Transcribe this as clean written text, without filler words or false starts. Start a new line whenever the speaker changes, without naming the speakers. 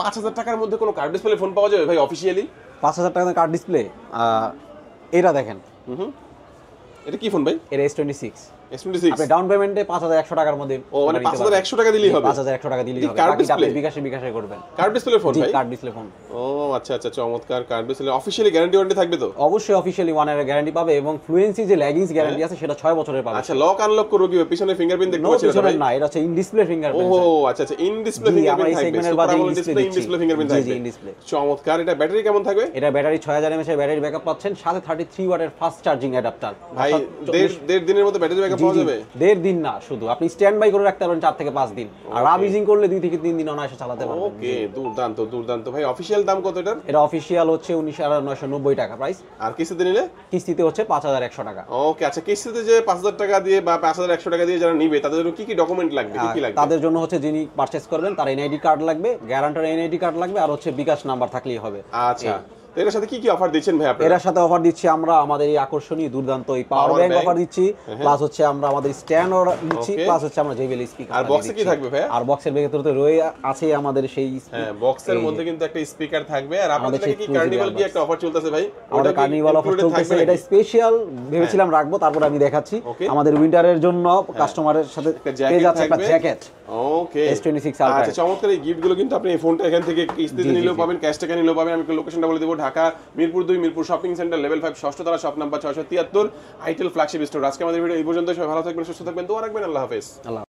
5000 টাকার মধ্যে কোনো কার্ড ডিসপ্লে ফোন পাওয়া যাবে ভাই অফিশিয়ালি?
5000 টাকার কার্ড ডিসপ্লে, এটা দেখেন।
এটা কি ফোন ভাই?
এটা S26।
S26
আপনি ডাউন পেমেন্টে 5100 টাকার মধ্যে,
ও মানে 5100 টাকা দিলেই হবে?
5100 টাকা দিলেই হবে,
কার্ড
বাকিটা
ডিসপ্লে
আপনি বিকাশে করবেন।
কার্ড ডিসপ্লে ফোন ভাই?
Card display phone.
ও আচ্ছা আচ্ছা, চমৎকার। Card display officially guarantee warranty থাকবে তো?
অবশ্যই অফিশিয়ালি 1 ইয়ারের গ্যারান্টি পাবে এবং ফ্লুয়েন্সি যে ল্যাগিংস গ্যারান্টি আছে সেটা 6 বছরের পাবে।
আচ্ছা, লক আনলক করব কি পিছনে ফিঙ্গারপ্রিন্ট দেখতে পাচ্ছি
না ভাই? না, এটা হচ্ছে ইন ডিসপ্লে ফিঙ্গারপ্রিন্ট।
ও আচ্ছা আচ্ছা, ইন ডিসপ্লে ফিঙ্গারপ্রিন্ট থাকবে।
সেগমেন্টের বাদে
ইন ডিসপ্লে ফিঙ্গারপ্রিন্ট থাকবে।
জি ইন ডিসপ্লে।
চমৎকার। এটা ব্যাটারি কেমন থাকবে?
এটা ব্যাটারি 6000 mAh এর ব্যাটারি ব্যাকআপ পাচ্ছেন, সাথে 33 ওয়াটের ফাস্ট চার্জিং অ্যাডাপ্টার।
ভাই দেড় দিনের মধ্যে ব্যাটারি ব্যাকআপ পাওয়া যাবে?
দেড় দিন না, শুধু আপনি স্ট্যান্ড বাই করে রাখতে পারবেন 4 থেকে 5 দিন, আর রাব ইউজিং করলে 2 থেকে 3 দিন অনায়াসে চালাতে পারবেন।
ওকে, দুর্দান্ত দুর্দান্ত ভাই। অফিশিয়াল দাম কত এটার?
এটা অফিশিয়াল হচ্ছে 19990 টাকা প্রাইস,
আর কিস্তিতে নিলে?
কিস্তিতে হচ্ছে 5100 টাকা।
ওকে আচ্ছা, কিস্তিতে যে 5000 টাকা দিয়ে বা 5100 টাকা দিয়ে যারা নিবে তাদের জন্য কি কি ডকুমেন্ট লাগবে, কি কি লাগবে?
তাদের জন্য হচ্ছে যিনি পারচেজ করবেন তার এনআইডি কার্ড লাগবে, গ্যারান্টার এনআইডি কার্ড লাগবে, আর হচ্ছে বিকাশ নাম্বার থাকলেই হবে।
আচ্ছা, তো এর সাথে কি কি অফার দিচ্ছেন ভাই আপনারা?
এর সাথে অফার দিচ্ছি আমরা আমাদের এই আকর্ষণীয় দুর্দান্ত এই পাওয়ার ব্যাংক অফার দিচ্ছি, প্লাস হচ্ছে আমরা আমাদের স্ট্যান্ড অর্ডার দিচ্ছি, প্লাস হচ্ছে আমরা JBL স্পিকার।
আর বক্সে কি থাকবে ভাই?
আর বক্সের ভেতরে তো রয়ে আছে আমাদের সেই,
হ্যাঁ বক্সের মধ্যে কিন্তু একটা স্পিকার থাকবে। আর আপনাদের কি কার্নিভাল কি একটা অফার চলতেছে ভাই?
আমাদের কার্নিভাল অফার চলতেছে, এটা স্পেশাল ভেবেছিলাম রাখবো, তারপর আমি দেখাচ্ছি। আমাদের উইন্টারের জন্য কাস্টমারের সাথে পেয়ে যাচ্ছে একটা জ্যাকেট।
ওকে,
S26 আলট্রা।
আচ্ছা চমৎকার। এই গিফটগুলো কিন্তু আপনি এই ফোনটা এখান থেকে কিস্তিতে নিলেও পাবেন, ক্যাশ টাকা নিলেও পাবেন। আমি লোকেশনটা বলে দেবো, Dhaka Mirpur 2 Mirpur shopping centre level 5 ষষ্ঠ তলা, shop number 673, itel flagship store. আজকে আমাদের ভিডিও এই পর্যন্ত। সবাই ভালো থাকবেন, সুস্থ থাকবেন, দোয়া রাখবেন। আল্লাহ হাফেজ।